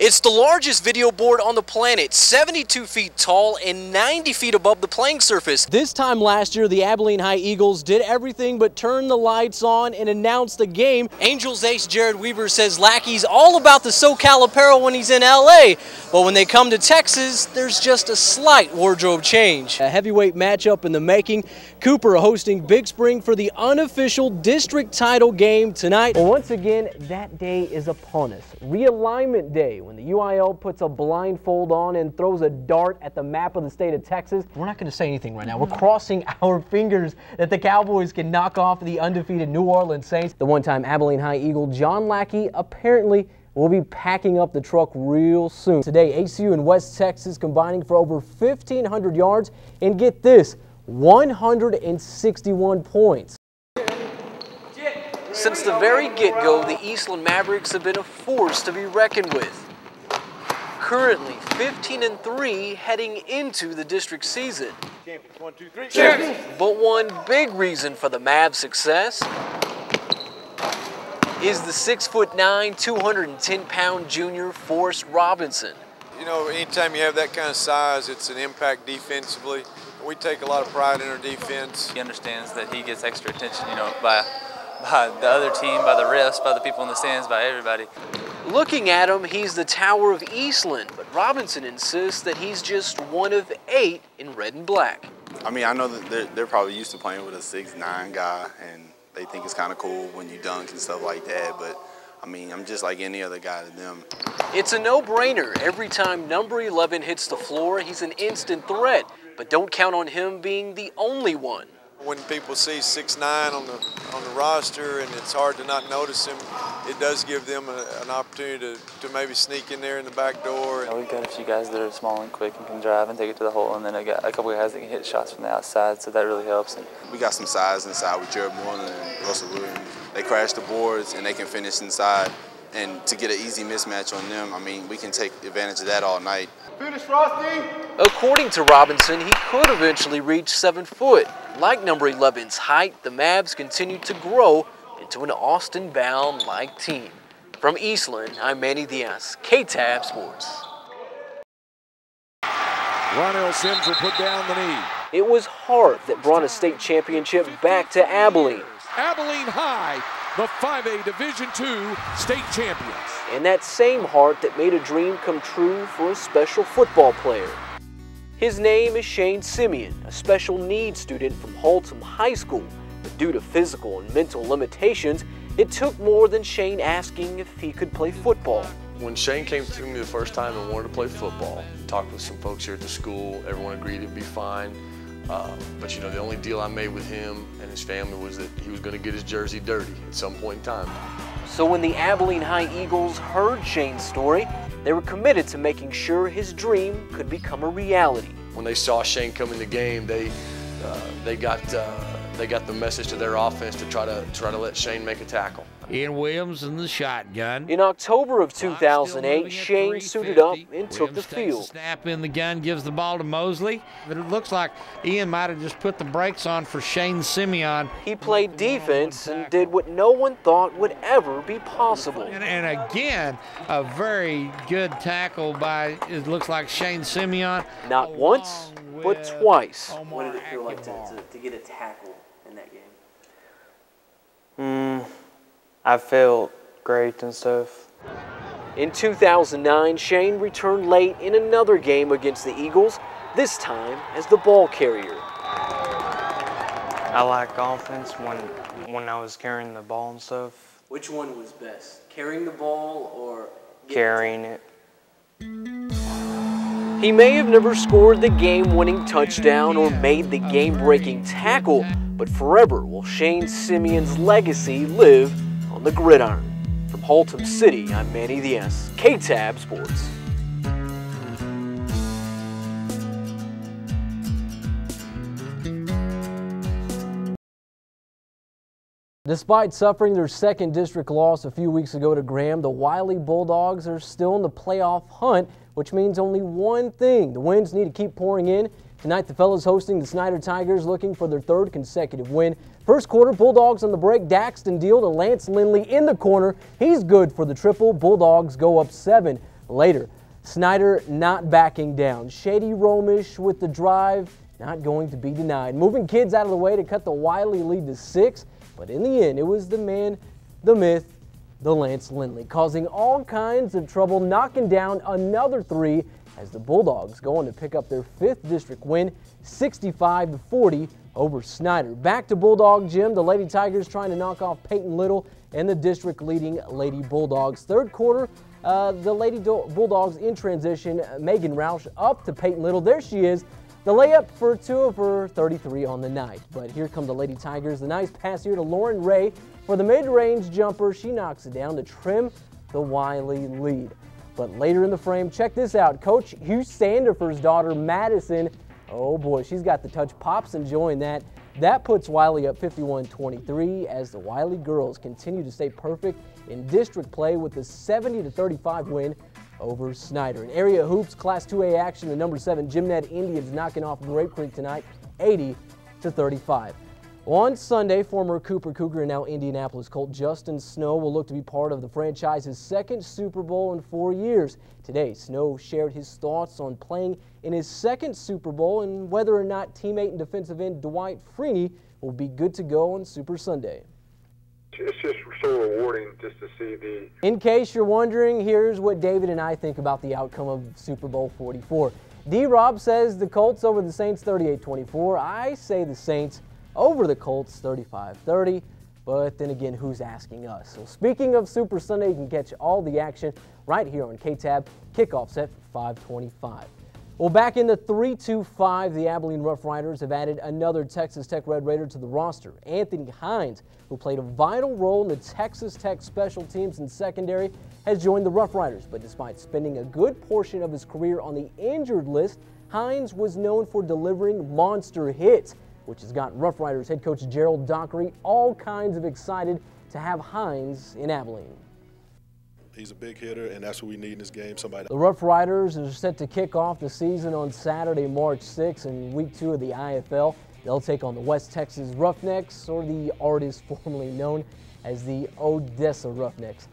It's the largest video board on the planet, 72 feet tall and 90 feet above the playing surface. This time last year, the Abilene High Eagles did everything but turn the lights on and announce the game. Angels ace Jared Weaver says Lackey's all about the SoCal apparel when he's in LA, but when they come to Texas, there's just a slight wardrobe change. A heavyweight matchup in the making. Cooper hosting Big Spring for the unofficial district title game tonight. Well, once again, that day is upon us. Realignment day, when the UIL puts a blindfold on and throws a dart at the map of the state of Texas. We're not going to say anything right now. We're crossing our fingers that the Cowboys can knock off the undefeated New Orleans Saints. The one-time Abilene High Eagle John Lackey apparently will be packing up the truck real soon. Today, ACU and West Texas combining for over 1,500 yards and get this, 161 points. Since the very get-go, the Eastland Mavericks have been a force to be reckoned with. Currently 15-3 heading into the district season. Champions, 1, 2, 3. Cheers. But one big reason for the Mavs' success is the 6'9", 210-pound junior Forrest Robinson. You know, anytime you have that kind of size, it's an impact defensively. We take a lot of pride in our defense. He understands that he gets extra attention, you know, by the other team, by the refs, by the people in the stands, by everybody. Looking at him, he's the Tower of Eastland, but Robinson insists that he's just one of 8 in red and black. I mean, I know that they're probably used to playing with a 6'9" guy, and they think it's kind of cool when you dunk and stuff like that, but I mean, I'm just like any other guy to them. It's a no-brainer. Every time number 11 hits the floor, he's an instant threat, but don't count on him being the only one. When people see 6'9" on the roster and it's hard to not notice him, it does give them an opportunity to maybe sneak in there in the back door. We've got a few guys that are small and quick and can drive and take it to the hole, and then I got a couple of guys that can hit shots from the outside, so that really helps. And we got some size inside with Jared Moreland and Russell Williams. They crash the boards and they can finish inside, and to get an easy mismatch on them, I mean, we can take advantage of that all night. Finish, Frosty! According to Robinson, he could eventually reach 7 foot. Like number 11's height, the Mavs continue to grow into an Austin-bound like team. From Eastland, I'm Manny Diaz, KTAB Sports. Ronell Sims will put down the knee. It was Hart that brought a state championship back to Abilene. Abilene High, the 5A Division II state champions. And that same Hart that made a dream come true for a special football player. His name is Shane Simeon, a special needs student from Haltom High School. But due to physical and mental limitations, it took more than Shane asking if he could play football. When Shane came to me the first time and wanted to play football, talked with some folks here at the school, everyone agreed it'd be fine. But you know, the only deal I made with him and his family was that he was going to get his jersey dirty at some point in time. So when the Abilene High Eagles heard Shane's story, they were committed to making sure his dream could become a reality. When they saw Shane come in the game, they got the message to their offense to try to let Shane make a tackle. Ian Williams in the shotgun. In October of 2008, Shane suited up and took the field. Snap in the gun, gives the ball to Mosley. But it looks like Ian might have just put the brakes on for Shane Simeon. He played defense and did what no one thought would ever be possible. And again, a very good tackle by, it looks like, Shane Simeon. Not once, but twice. What did it feel like to get a tackle in that game? I felt great and stuff. In 2009, Shane returned late in another game against the Eagles, this time as the ball carrier. I like offense when I was carrying the ball and stuff. Which one was best, carrying the ball or carrying it? He may have never scored the game-winning touchdown or made the game-breaking tackle, but forever will Shane Simeon's legacy live on the gridiron. From Haltom City, I'm Manny Diaz, KTAB Sports. Despite suffering their second district loss a few weeks ago to Graham, the Wiley Bulldogs are still in the playoff hunt, which means only one thing: the wins need to keep pouring in. Tonight, the fellas hosting the Snyder Tigers, looking for their third consecutive win. First quarter, Bulldogs on the break. Daxton deal to Lance Lindley in the corner. He's good for the triple. Bulldogs go up 7 later. Snyder not backing down. Shady Romish with the drive, not going to be denied. Moving kids out of the way to cut the Wiley lead to 6, but in the end, it was the man, the myth, the Lance Lindley, causing all kinds of trouble, knocking down another 3 as the Bulldogs go on to pick up their 5th district win, 65-40 over Snyder. Back to Bulldog Gym, the Lady Tigers trying to knock off Peyton Little and the district-leading Lady Bulldogs. Third quarter, the Lady Bulldogs in transition, Megan Roush up to Peyton Little. There she is, the layup for 2 of her 33 on the night. But here come the Lady Tigers. The nice pass here to Lauren Ray for the mid-range jumper. She knocks it down to trim the Wiley lead. But later in the frame, check this out. Coach Hugh Sandifer's daughter, Madison, oh boy, she's got the touch. Pops enjoying that. That puts Wiley up 51-23 as the Wiley girls continue to stay perfect in district play with the 70-35 win over Snyder. In area hoops, Class 2A action, the number 7 Gymnet Indians knocking off Grape Creek tonight, 80-35. On Sunday, former Cooper Cougar and now Indianapolis Colt Justin Snow will look to be part of the franchise's 2nd Super Bowl in 4 years. Today, Snow shared his thoughts on playing in his 2nd Super Bowl and whether or not teammate and defensive end Dwight Freeney will be good to go on Super Sunday. It's just so rewarding just to see the... In case you're wondering, here's what David and I think about the outcome of Super Bowl 44. D-Rob says the Colts over the Saints 38-24. I say the Saints over the Colts 35-30, but then again, who's asking us? So speaking of Super Sunday, you can catch all the action right here on KTAB. Kickoff set for 5:25. Well, back in the 3-2-5, the Abilene Rough Riders have added another Texas Tech Red Raider to the roster. Anthony Hines, who played a vital role in the Texas Tech special teams and secondary, has joined the Rough Riders. But despite spending a good portion of his career on the injured list, Hines was known for delivering monster hits, which has got Rough Riders head coach Gerald Dockery all kinds of excited to have Hines in Abilene. He's a big hitter, and that's what we need in this game. Somebody. The Rough Riders are set to kick off the season on Saturday, March 6th in Week 2 of the IFL. They'll take on the West Texas Roughnecks, or the artist formerly known as the Odessa Roughnecks.